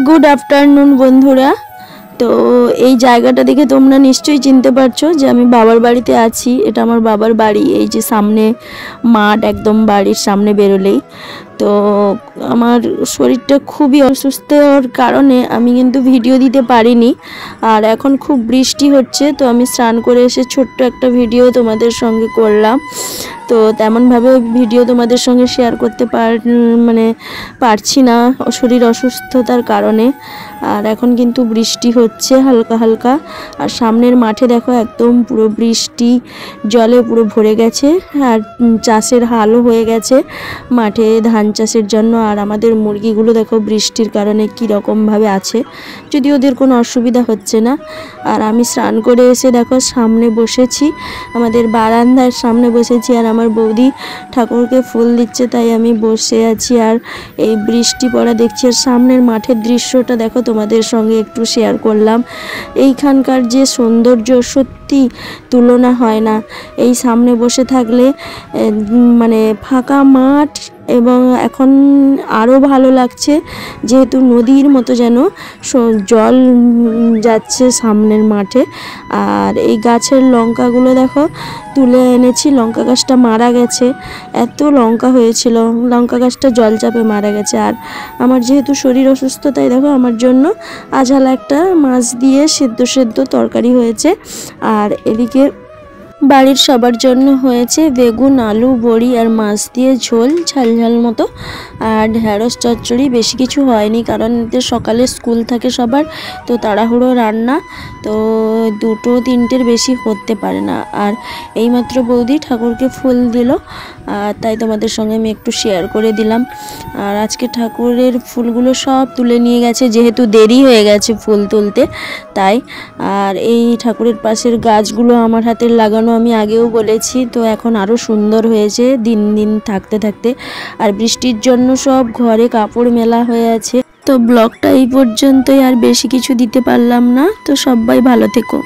Good afternoon বন্ধুরা। তো এই জায়গাটা দেখে তোমরা নিশ্চয়ই চিনতে পারছো যে আমি বাবার বাড়িতে আছি। এটা আমার বাবার বাড়ি। এই যে সামনে মাঠ, একদম বাড়ির সামনে বেরোলেই। তো আমার শরীরটা খুবই অসুস্থর কারণে আমি কিন্তু ভিডিও দিতে পারিনি। আর এখন খুব বৃষ্টি হচ্ছে, তো আমি স্নান করে এসে ছোট্ট একটা ভিডিও তোমাদের সঙ্গে করলাম। তো তেমনভাবে ভিডিও তোমাদের সঙ্গে শেয়ার করতে পারছি না শরীর অসুস্থতার কারণে। আর এখন কিন্তু বৃষ্টি হচ্ছে হালকা হালকা। আর সামনের মাঠে দেখো একদম পুরো বৃষ্টি জলে পুরো ভরে গেছে। আর চাষের হালও হয়ে গেছে মাঠে ধান চাষের জন্য। আর আমাদের মুরগিগুলো দেখো বৃষ্টির কারণে কী রকমভাবে আছে, যদি ওদের কোনো অসুবিধা হচ্ছে না। আর আমি স্নান করে এসে দেখো সামনে বসেছি, আমাদের বারান্দার সামনে বসেছি। আর আমার বৌদি ঠাকুরকে ফুল দিচ্ছে, তাই আমি বসে আছি আর এই বৃষ্টি পড়া দেখছি। আর সামনের মাঠের দৃশ্যটা দেখো তোমাদের সঙ্গে একটু শেয়ার করলাম। এইখানকার যে সৌন্দর্য সত্যি তুলনা হয় না। এই সামনে বসে থাকলে ফাঁকা মাঠ, এবং এখন আরও ভালো লাগছে যেহেতু নদীর মতো যেন জল যাচ্ছে সামনের মাঠে। আর এই গাছের লঙ্কাগুলো দেখো তুলে এনেছি। লঙ্কা গাছটা মারা গেছে, এত লঙ্কা হয়েছিল, লঙ্কা গাছটা জল চাপে মারা গেছে। আর আমার যেহেতু শরীর অসুস্থ, তাই দেখো আমার জন্য আঝালা একটা মাছ দিয়ে সেদ্ধ তরকারি হয়েছে। আর এদিকে বাড়ির সবার জন্য হয়েছে বেগুন, আলু, বড়ি আর মাছ দিয়ে ঝোল, ঝাল মতো। আর ঢেঁড়স চচ্চড়ি। বেশি কিছু হয়নি কারণ এদের সকালে স্কুল থাকে সবার, তো তাড়াহুড়ো রান্না, তো 2-3টের বেশি হতে পারে না। আর এইমাত্র বৌদি ঠাকুরকে ফুল দিল, আর তাই তোমাদের সঙ্গে আমি একটু শেয়ার করে দিলাম। আর আজকে ঠাকুরের ফুলগুলো সব তুলে নিয়ে গেছে, যেহেতু দেরি হয়ে গেছে ফুল তুলতে, তাই। আর এই ঠাকুরের পাশের গাছগুলো আমার হাতের লাগানো, আমি আগেও বলেছি, তো এখন আরও সুন্দর হয়েছে দিন দিন থাকতে থাকতে। আর বৃষ্টির জন্য সব ঘরে কাপড় মেলা হয়ে আছে। তো ব্লগটা এই পর্যন্তই, আর বেশি কিছু দিতে পারলাম না। তো সবাই ভালো থেকো।